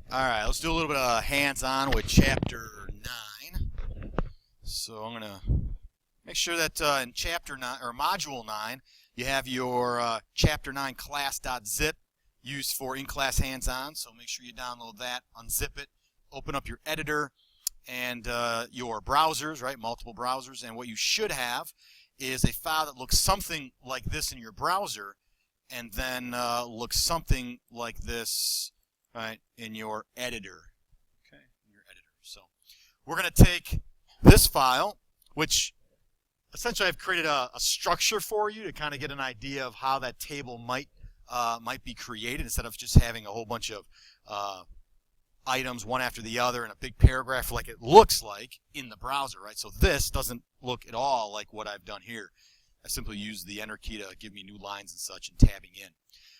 Alright, let's do a little bit of hands-on with Chapter 9. So I'm going to make sure that in Chapter 9, or Module 9, you have your Chapter 9 class.zip used for in-class hands-on. So make sure you download that, unzip it, open up your editor and your browsers, right, multiple browsers. And what you should have is a file that looks something like this in your browser and then looks something like this, right, in your editor. Okay, in your editor. So we're going to take this file, which essentially I've created a structure for you to kind of get an idea of how that table might be created instead of just having a whole bunch of items one after the other in a big paragraph like it looks like in the browser, right? So this doesn't look at all like what I've done here. I simply use the enter key to give me new lines and such and tabbing in.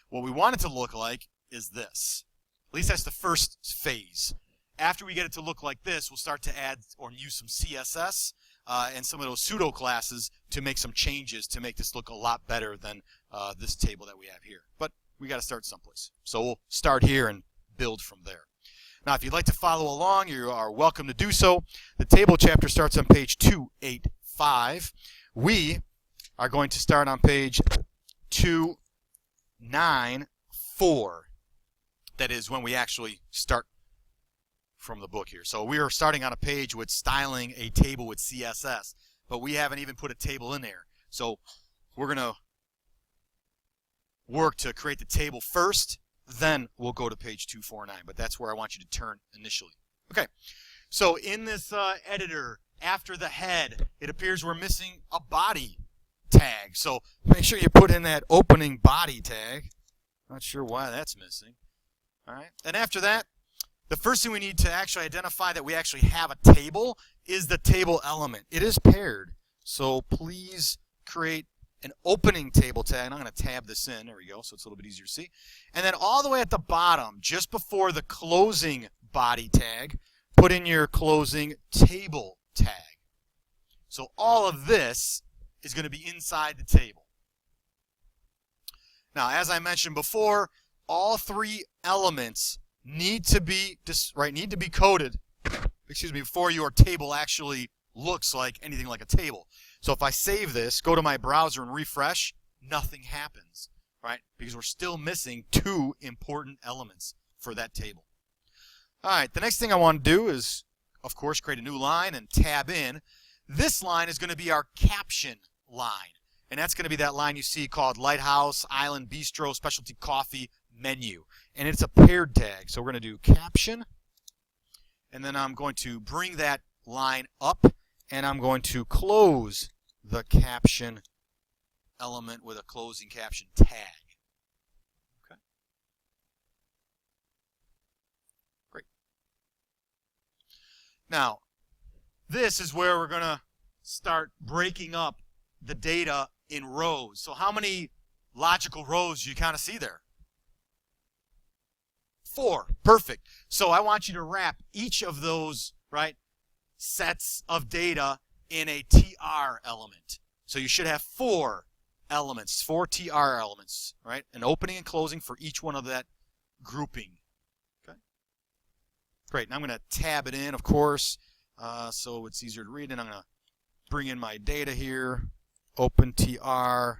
What we want it to look like is this. At least that's the first phase. After we get it to look like this, we'll start to add or use some CSS and some of those pseudo classes to make some changes to make this look a lot better than this table that we have here. But we got to start someplace. So we'll start here and build from there. Now, if you'd like to follow along, you are welcome to do so. The table chapter starts on page 285. We are going to start on page 294. That is when we actually start from the book here. So we are starting on a page with styling a table with CSS, but we haven't even put a table in there. So we're going to work to create the table first, then we'll go to page 249, but that's where I want you to turn initially. Okay, so in this editor, after the head, it appears we're missing a body tag. So make sure you put in that opening body tag. Not sure why that's missing. All right, and after that, the first thing we need to actually identify that we actually have a table is the table element. It is paired, so please create an opening table tag. And I'm going to tab this in. There we go, so it's a little bit easier to see. And then all the way at the bottom, just before the closing body tag, put in your closing table tag. So all of this is going to be inside the table. Now, as I mentioned before, all three elements need to be coded, before your table actually looks like anything like a table. So if I save this, go to my browser and refresh, nothing happens, right? Because we're still missing two important elements for that table. All right, the next thing I want to do is, of course, create a new line and tab in. This line is going to be our caption line. And that's going to be that line you see called Lighthouse, Island, Bistro, Specialty Coffee, Menu. And it's a paired tag. So we're going to do caption. And then I'm going to bring that line up. And I'm going to close the caption element with a closing caption tag. Okay. Great. Now, this is where we're going to start breaking up the data in rows. So how many logical rows do you kind of see there? 4. Perfect. So I want you to wrap each of those, right, sets of data in a TR element. So you should have 4 elements, 4 TR elements, right? An opening and closing for each one of that grouping. Okay. Great. Now I'm going to tab it in, of course, so it's easier to read. And I'm going to bring in my data here. Open TR. I'm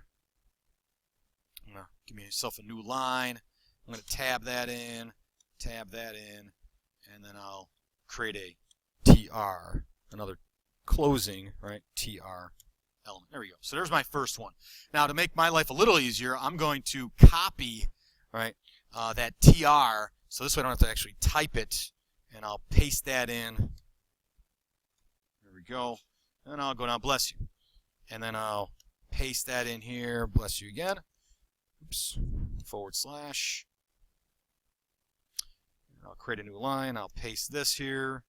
going to give myself a new line. I'm going to tab that in, and then I'll create a TR, another closing, right, TR element. There we go. So there's my first one. Now to make my life a little easier, I'm going to copy, right, that TR, so this way I don't have to actually type it, and I'll paste that in. There we go. And I'll go down, bless you. And then I'll paste that in here, bless you again. Oops, /. And I'll create a new line. I'll paste this here.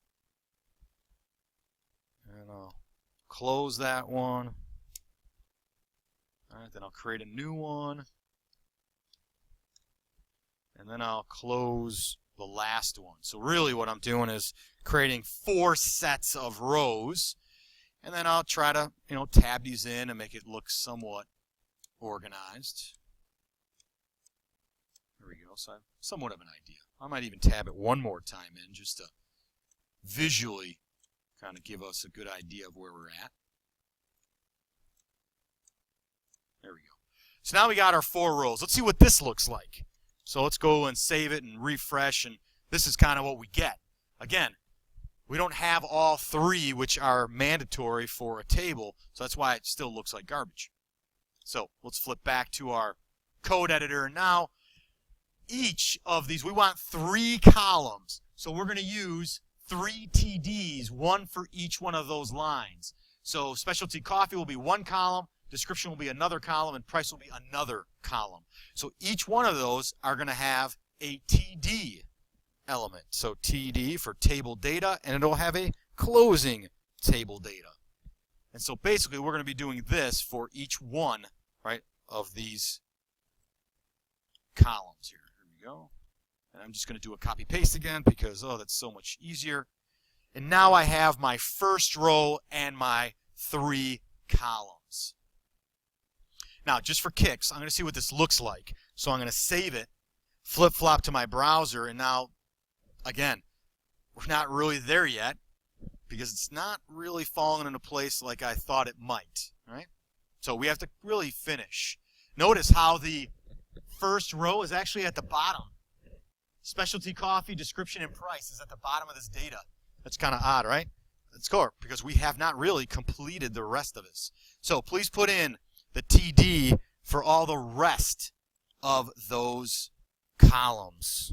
And I'll close that one. All right, then I'll create a new one. And then I'll close the last one. So really what I'm doing is creating 4 sets of rows. And then I'll try to, tab these in and make it look somewhat organized. There we go. So I have somewhat of an idea. I might even tab it one more time in just to visually kind of give us a good idea of where we're at. There we go. So now we got our 4 rows. Let's see what this looks like. So let's go and save it and refresh, and this is kind of what we get. Again, we don't have all 3 which are mandatory for a table, so that's why it still looks like garbage. So let's flip back to our code editor, and now each of these, we want 3 columns. So we're going to use 3 TDs, 1 for each one of those lines. So specialty coffee will be 1 column, description will be another column, and price will be another column. So each one of those are going to have a TD element. So TD for table data, and it'll have a closing table data. And so basically we're going to be doing this for each one, right, of these columns here. Here we go. And I'm just going to do a copy paste again because, oh, that's so much easier. And now I have my first row and my 3 columns. Now, just for kicks, I'm going to see what this looks like. So I'm going to save it, flip-flop to my browser, and now, again, we're not really there yet because it's not really falling into place like I thought it might, right? So we have to really finish. Notice how the first row is actually at the bottom. Specialty coffee, description, and price is at the bottom of this data. That's kind of odd, right? Let's go, because we have not really completed the rest of this. So please put in the TD for all the rest of those columns.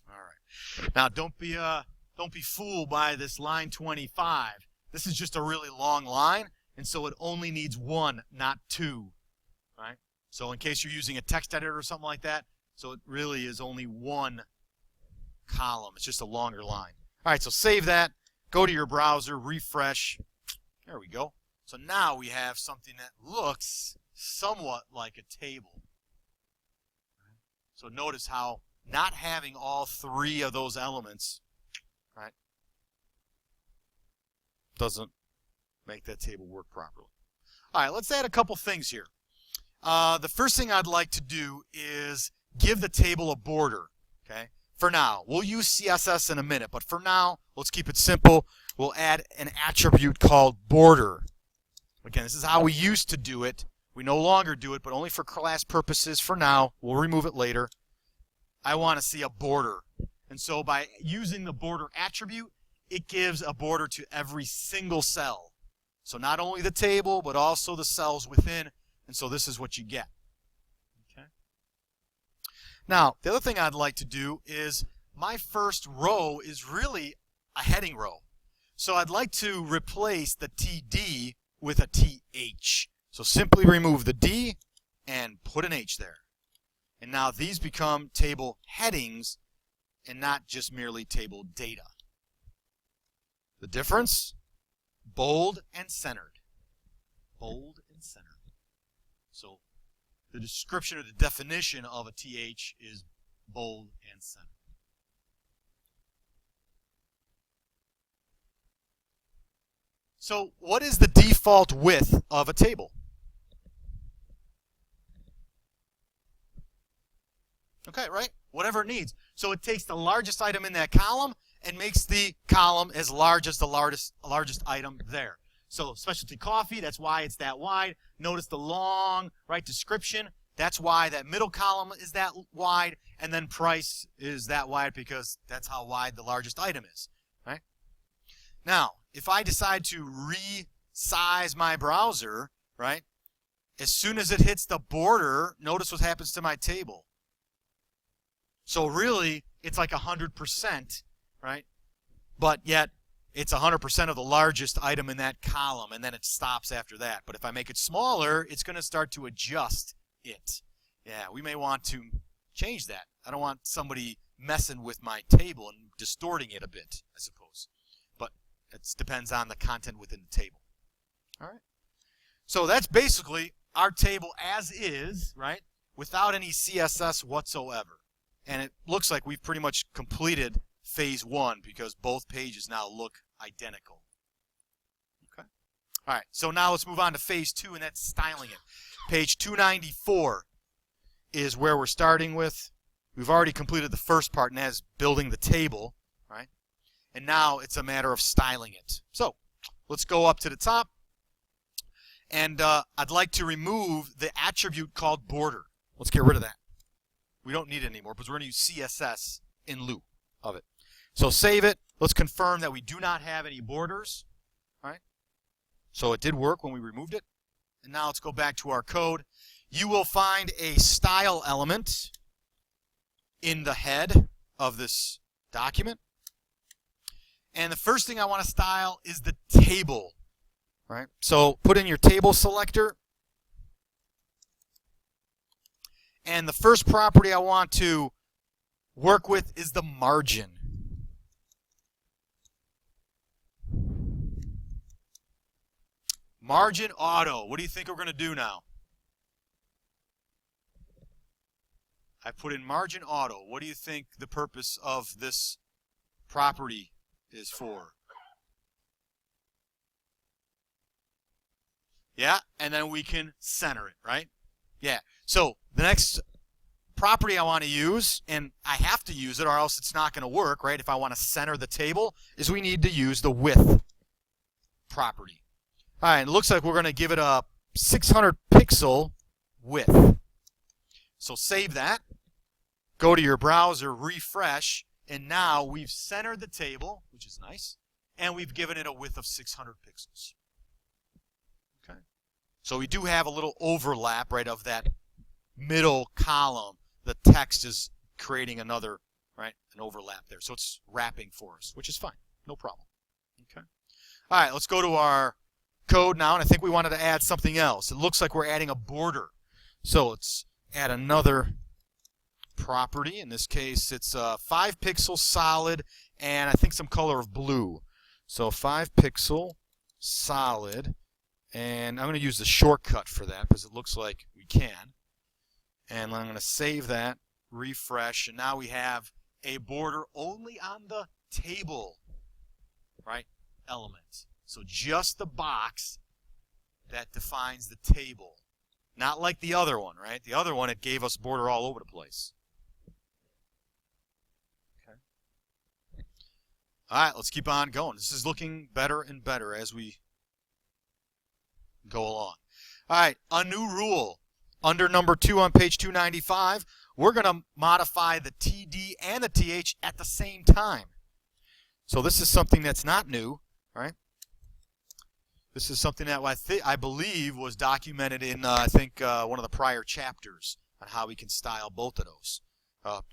All right. Now don't be fooled by this line 25. This is just a really long line, and so it only needs 1, not 2. Right? So in case you're using a text editor or something like that, so it really is only 1 column. It's just a longer line. All right, so save that. Go to your browser, refresh. There we go. So now we have something that looks somewhat like a table. So notice how not having all 3 of those elements, right, doesn't make that table work properly. All right, let's add a couple things here. The first thing I'd like to do is give the table a border, okay? For now, we'll use CSS in a minute, but for now, let's keep it simple. We'll add an attribute called border. Again, this is how we used to do it. We no longer do it, but only for class purposes for now. We'll remove it later. I want to see a border. And so by using the border attribute, it gives a border to every single cell. So not only the table, but also the cells within. And so this is what you get. Okay. Now, the other thing I'd like to do is my first row is really a heading row. So I'd like to replace the TD with a TH. So simply remove the D and put an H there. And now these become table headings and not just merely table data. The difference? Bold and centered. Bold and centered. So the description or the definition of a TH is bold and centered. So what is the default width of a table? Okay, right? Whatever it needs. So it takes the largest item in that column and makes the column as large as the largest item there. So specialty coffee, that's why it's that wide. Notice the long, right, description. That's why that middle column is that wide. And then price is that wide because that's how wide the largest item is, right? Now, if I decide to resize my browser, right, as soon as it hits the border, notice what happens to my table. So really, it's like 100%, right? But yet, it's 100% of the largest item in that column, and then it stops after that. But if I make it smaller, it's going to start to adjust it. Yeah, we may want to change that. I don't want somebody messing with my table and distorting it a bit, I suppose. But it depends on the content within the table. All right. So that's basically our table as is, right, without any CSS whatsoever. And it looks like we've pretty much completed phase 1 because both pages now look identical. Okay. All right, so now let's move on to phase 2, and that's styling it. Page 294 is where we're starting with. We've already completed the first part, and that is building the table, right? And now it's a matter of styling it. So let's go up to the top. And I'd like to remove the attribute called border. Let's get rid of that. We don't need it anymore because we're going to use CSS in lieu of it. So save it. Let's confirm that we do not have any borders. All right? So it did work when we removed it. And now let's go back to our code. You will find a style element in the head of this document. And the first thing I want to style is the table. Right? So put in your table selector. And the first property I want to work with is the margin. Margin auto. What do you think we're going to do now? I put in margin auto. What do you think the purpose of this property is for? Yeah, and then we can center it, right? Yeah. So the next property I want to use, and I have to use it or else it's not going to work, right? If I want to center the table, is we need to use the width property. All right, it looks like we're going to give it a 600 pixel width. So save that. Go to your browser, refresh, and now we've centered the table, which is nice, and we've given it a width of 600 pixels. Okay. So we do have a little overlap, right, of that middle column. The text is creating another, right, an overlap there. So it's wrapping for us, which is fine. No problem. Okay. All right, let's go to our code now, and I think we wanted to add something else. It looks like we're adding a border. So let's add another property. In this case, it's 5 pixel solid, and I think some color of blue. So 5 pixel solid, and I'm going to use the shortcut for that because it looks like we can. And I'm going to save that, refresh, and now we have a border only on the table, right, element. So just the box that defines the table. Not like the other one, right? The other one, it gave us border all over the place. Okay. All right, let's keep on going. This is looking better and better as we go along. All right, a new rule. Under number 2 on page 295, we're going to modify the TD and the TH at the same time. So this is something that's not new, right? This is something that I believe was documented in, I think, one of the prior chapters on how we can style both of those.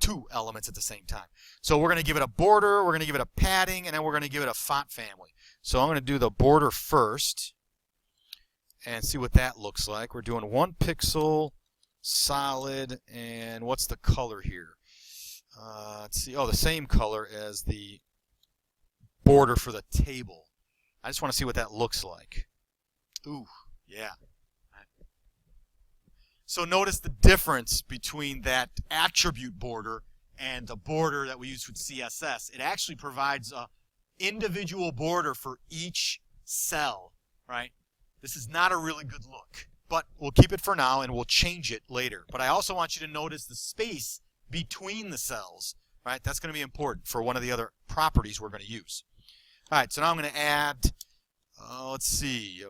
2 elements at the same time. So we're going to give it a border, we're going to give it a padding, and then we're going to give it a font family. So I'm going to do the border first and see what that looks like. We're doing 1 pixel solid, and what's the color here? Let's see. Oh, the same color as the border for the table. I just want to see what that looks like. Ooh, yeah. So notice the difference between that attribute border and the border that we use with CSS. It actually provides an individual border for each cell, right? This is not a really good look, but we'll keep it for now and we'll change it later. But I also want you to notice the space between the cells, right? That's going to be important for one of the other properties we're going to use. All right, so now I'm going to add, let's see,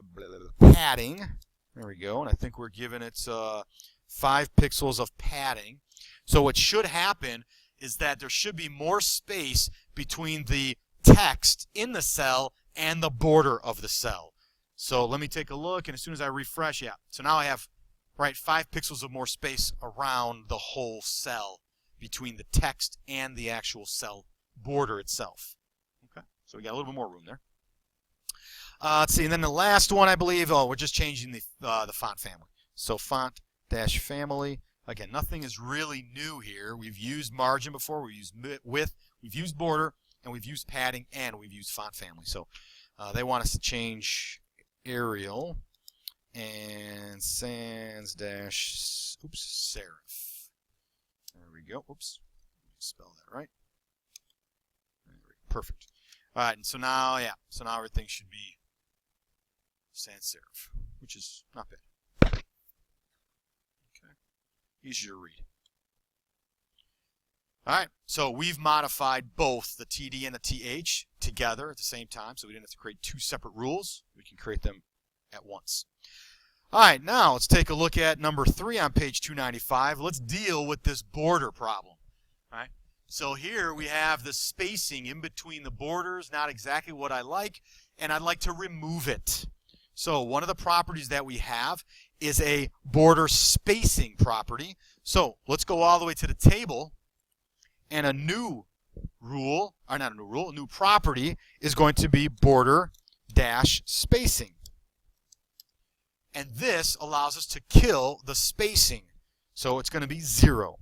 padding. There we go, and I think we're giving it 5 pixels of padding. So what should happen is that there should be more space between the text in the cell and the border of the cell. So let me take a look, and as soon as I refresh, yeah. So now I have, right, 5 pixels of more space around the whole cell between the text and the actual cell border itself. Okay, so we got a little bit more room there. Let's see, and then the last one, I believe, we're just changing the font family. So font-family, Again, nothing is really new here. We've used margin before, we've used width, we've used border, and we've used padding, and we've used font family. So they want us to change Arial and sans dash, serif. There we go. Oops. Spell that right. Perfect. All right, and so now, so now everything should be sans serif, which is not bad. Okay. Easier to read. All right, so we've modified both the TD and the TH together at the same time, so we didn't have to create two separate rules. We can create them at once. All right, now let's take a look at number 3 on page 295. Let's deal with this border problem. All right, so here we have the spacing in between the borders, not exactly what I like, and I'd like to remove it. So one of the properties that we have is a border spacing property. So let's go all the way to the table, and a new rule, or not a new rule, a new property is going to be border dash spacing. And this allows us to kill the spacing. So it's going to be 0.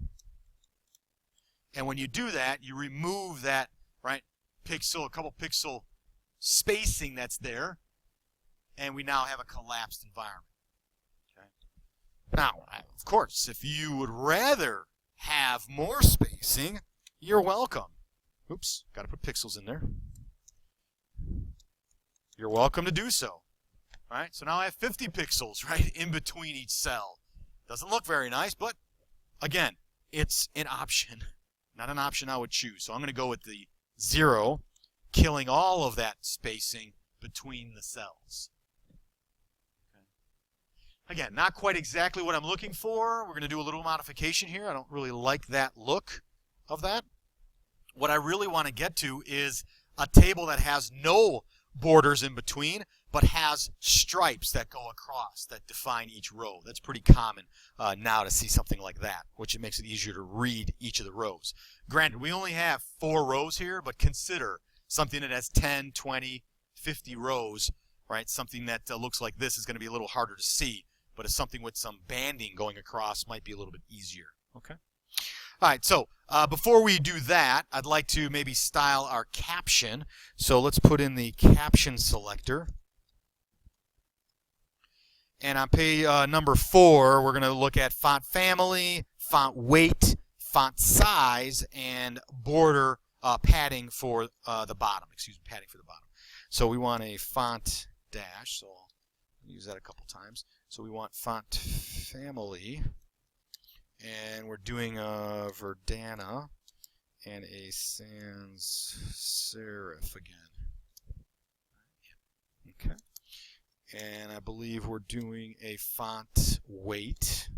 And when you do that, you remove that, right, pixel, a couple pixel spacing that's there, and we now have a collapsed environment. Okay. Now, of course, if you would rather have more spacing, you're welcome. Oops, got to put pixels in there. You're welcome to do so. All right, so now I have 50 pixels right in between each cell. Doesn't look very nice, but again, it's an option, not an option I would choose. So I'm going to go with the 0, killing all of that spacing between the cells. Okay. Again, not quite exactly what I'm looking for. We're going to do a little modification here. I don't really like that look of that. What I really want to get to is a table that has no borders in between, but has stripes that go across that define each row. That's pretty common now to see something like that, which it makes it easier to read each of the rows. Granted, we only have 4 rows here, but consider something that has 10, 20, 50 rows, right? Something that looks like this is going to be a little harder to see, but it's something with some banding going across might be a little bit easier. Okay. All right, so before we do that, I'd like to maybe style our caption. So let's put in the caption selector. And on page number 4, we're going to look at font family, font weight, font size, and border padding for the bottom. Padding for the bottom. So we want a font dash. So I'll use that a couple times. So we want font family. And we're doing a Verdana and a sans serif again. Okay. And I believe we're doing a font weight.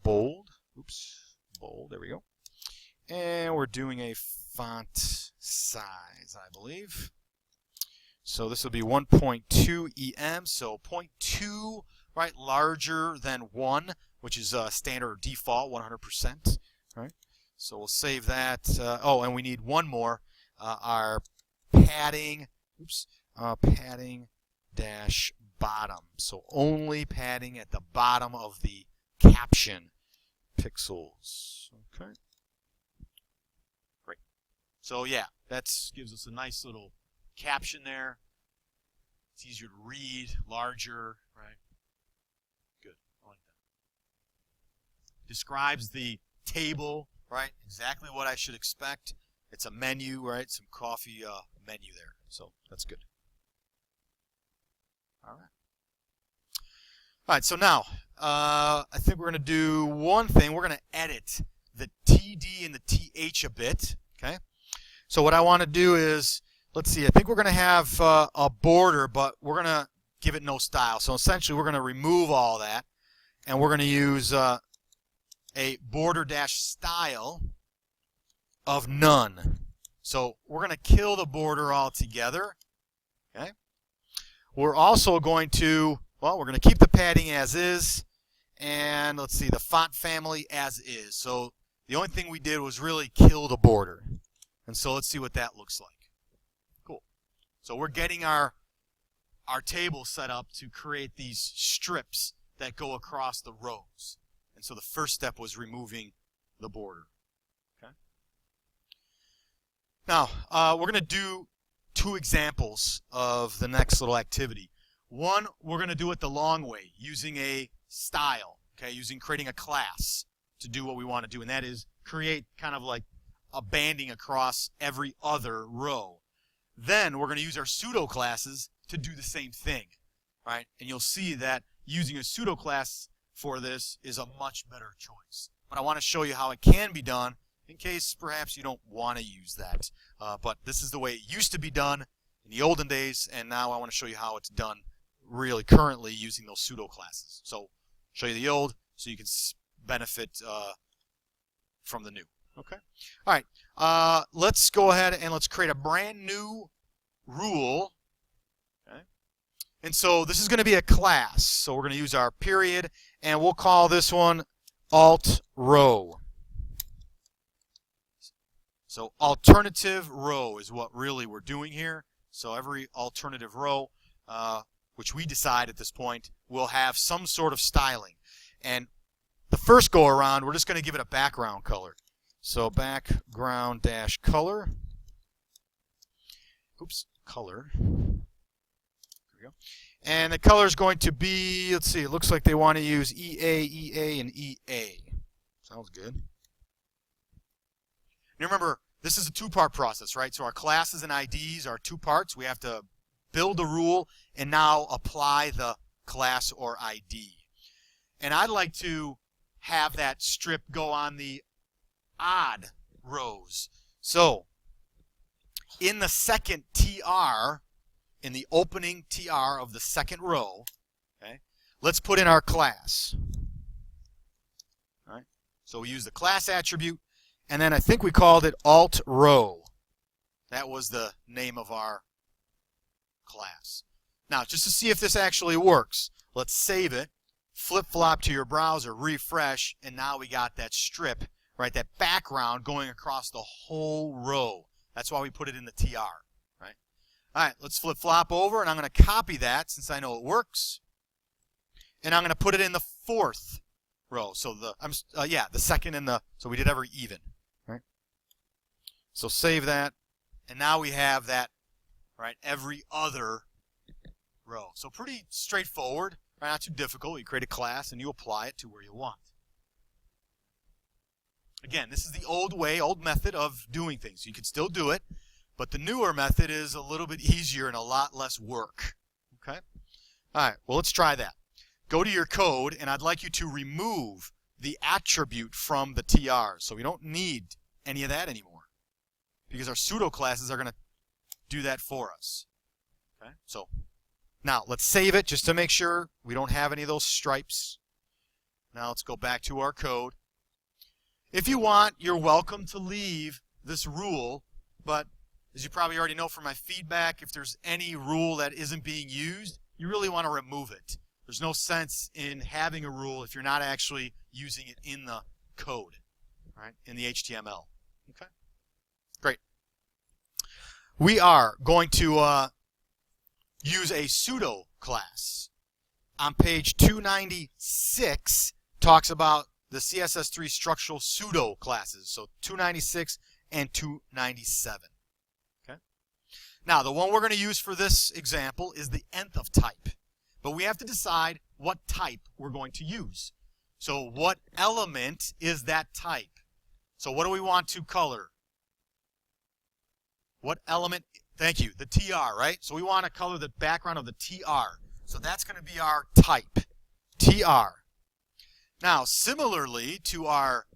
Bold. Oops. Bold. There we go. And we're doing a font size, I believe. So this will be 1.2 EM. So 0.2, right, larger than 1, which is standard default, 100%. Right. So we'll save that. Oh, and we need one more. Our padding. Oops. Padding dash bottom. So only padding at the bottom of the caption pixels. Okay. Great. So yeah, that gives us a nice little caption there. It's easier to read, larger, right? Good. I like that. Describes the table, right? Exactly what I should expect. It's a menu, right? Some coffee menu there. So that's good. All right. All right, so now I think we're going to do one thing. We're going to edit the TD and the TH a bit. Okay. So what I want to do is, let's see, I think we're going to have a border, but we're going to give it no style. So essentially we're going to remove all that, and we're going to use a border dash style of none. So we're going to kill the border altogether. Okay. We're also going to, well, we're going to keep the padding as is, and let's see, the font family as is. So the only thing we did was really kill the border. And so let's see what that looks like. Cool. So we're getting our table set up to create these strips that go across the rows. And And so the first step was removing the border. Okay. Now, we're going to do two examples of the next little activity. One, we're going to do it the long way, using a style, okay, creating a class to do what we want to do, and that is create kind of like a banding across every other row. Then we're going to use our pseudo classes to do the same thing, right? And you'll see that using a pseudo class for this is a much better choice. But I want to show you how it can be done in case perhaps you don't want to use that. But this is the way it used to be done in the olden days, and now I want to show you how it's done really currently using those pseudo classes. So show you the old so you can benefit from the new. Okay. All right. Let's go ahead and let's create a brand new rule. Okay. And so this is going to be a class. So we're going to use our period, and we'll call this one alt row. So alternative row is what really we're doing here. So every alternative row, which we decide at this point, will have some sort of styling. And the first go around, we're just going to give it a background color. So background dash color. Oops, color. There we go. And the color is going to be, let's see, it looks like they want to use EA, and EA. Sounds good. Now remember, this is a two-part process, right? So our classes and IDs are two parts. We have to build a rule and now apply the class or ID. And I'd like to have that strip go on the odd rows. So in the second TR, in the opening TR of the second row, okay, let's put in our class. All right. So we use the class attribute, and then I think we called it alt row. That was the name of our class. Now, just to see if this actually works, let's save it, flip-flop to your browser, refresh, and now we got that strip, right, that background going across the whole row. That's why we put it in the TR, right? All right, let's flip-flop over, and I'm going to copy that since I know it works, and I'm going to put it in the fourth row. So the second in the, so we did every even, right? So save that, and now we have that, right, every other row. So pretty straightforward, right? Not too difficult. You create a class and you apply it to where you want. Again, this is the old way, old method of doing things. You can still do it, but the newer method is a little bit easier and a lot less work. Okay? All right, well, let's try that. Go to your code, and I'd like you to remove the attribute from the TR. So we don't need any of that anymore because our pseudo classes are going to do that for us. Okay? So now let's save it just to make sure we don't have any of those stripes. Now let's go back to our code. If you want, you're welcome to leave this rule, but as you probably already know from my feedback, if there's any rule that isn't being used, you really want to remove it. There's no sense in having a rule if you're not actually using it in the code, right, in the HTML. Okay? Great. We are going to use a pseudo class. On page 296 talks about the CSS3 structural pseudo classes. So 296 and 297. Okay? Now, the one we're going to use for this example is the nth of type. But we have to decide what type we're going to use. So what element is that type? So what do we want to color? What element? Thank you, the TR, right? So we want to color the background of the TR. So that's going to be our type, TR. Now, similarly to our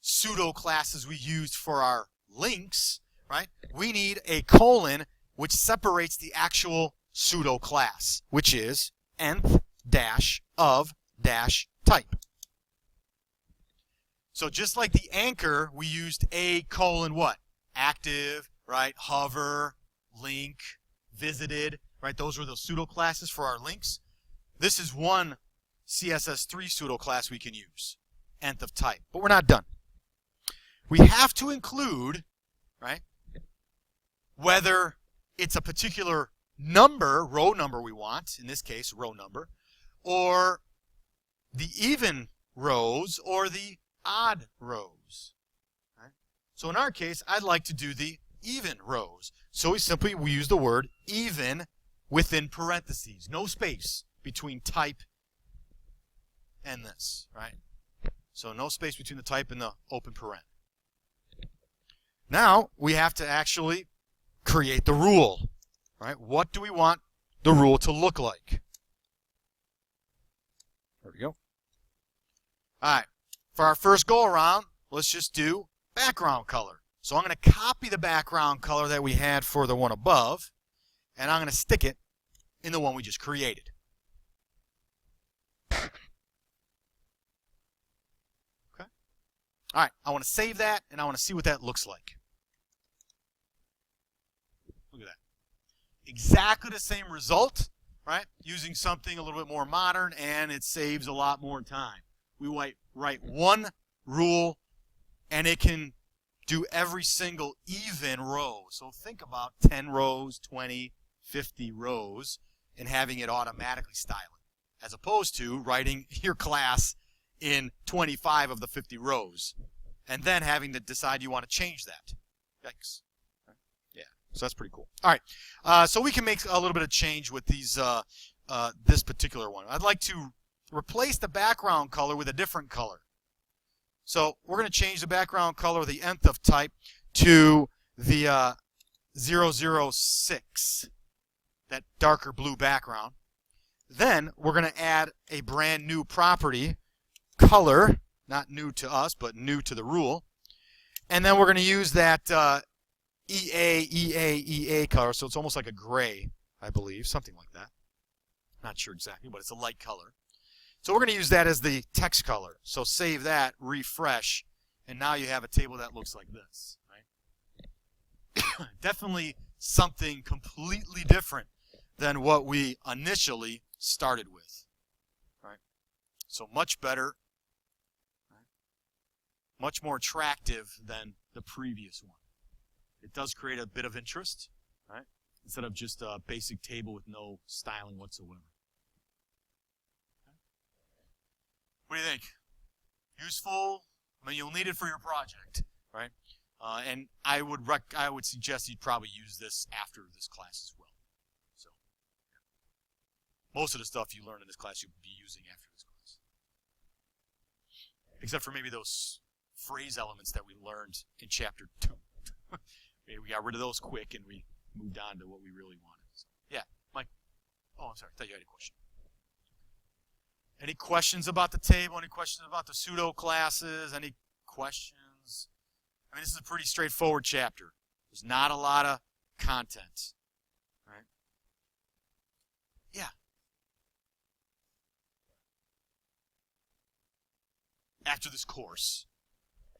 pseudo classes we used for our links, right? We need a colon which separates the actual pseudo class, which is nth dash of dash type. So just like the anchor, we used a colon what? Active, right? Hover, link, visited, right? Those were the pseudo classes for our links. This is one CSS3 pseudo class we can use, nth of type, but we're not done. We have to include, right, whether it's a particular number, row number we want, in this case row number, or the even rows or the odd rows. Right? So in our case, I'd like to do the even rows. So we use the word even within parentheses. No space between type and this, right? So no space between the type and the open paren. Now we have to actually create the rule, right? What do we want the rule to look like? There we go. All right. For our first go around, let's just do background color. So I'm going to copy the background color that we had for the one above, and I'm going to stick it in the one we just created. Okay. All right. I want to save that, and I want to see what that looks like. Look at that. Exactly the same result, right? Using something a little bit more modern, and it saves a lot more time. We write one rule, and it can do every single even row. So think about 10 rows, 20, 50 rows, and having it automatically style it, as opposed to writing your class in 25 of the 50 rows, and then having to decide you want to change that. Yikes. Yeah, so that's pretty cool. All right, so we can make a little bit of change with these this particular one. I'd like to replace the background color with a different color. So we're going to change the background color of the nth of type to the 006, that darker blue background. Then we're going to add a brand new property, color, not new to us, but new to the rule. And then we're going to use that EA color, so it's almost like a gray, I believe, something like that. Not sure exactly, but it's a light color. So we're going to use that as the text color. So save that, refresh, and now you have a table that looks like this. Right? Definitely something completely different than what we initially started with. Right? So much better, right? Much more attractive than the previous one. It does create a bit of interest, right? Instead of just a basic table with no styling whatsoever. What do you think? Useful? I mean, you'll need it for your project, right? And I would suggest you'd probably use this after this class as well. So, yeah. Most of the stuff you learn in this class you'll be using after this class, except for maybe those phrase elements that we learned in chapter 2. We got rid of those quick and we moved on to what we really wanted. So, yeah, Mike. Oh, I'm sorry. I thought you had a question. Any questions about the table? Any questions about the pseudo classes? Any questions? I mean, this is a pretty straightforward chapter. There's not a lot of content. Right? Yeah. After this course.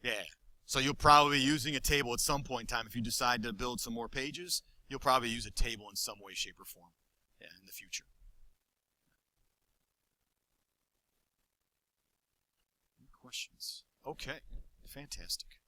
Yeah. So you'll probably be using a table at some point in time. If you decide to build some more pages, you'll probably use a table in some way, shape, or form in the future. Questions? Okay, fantastic.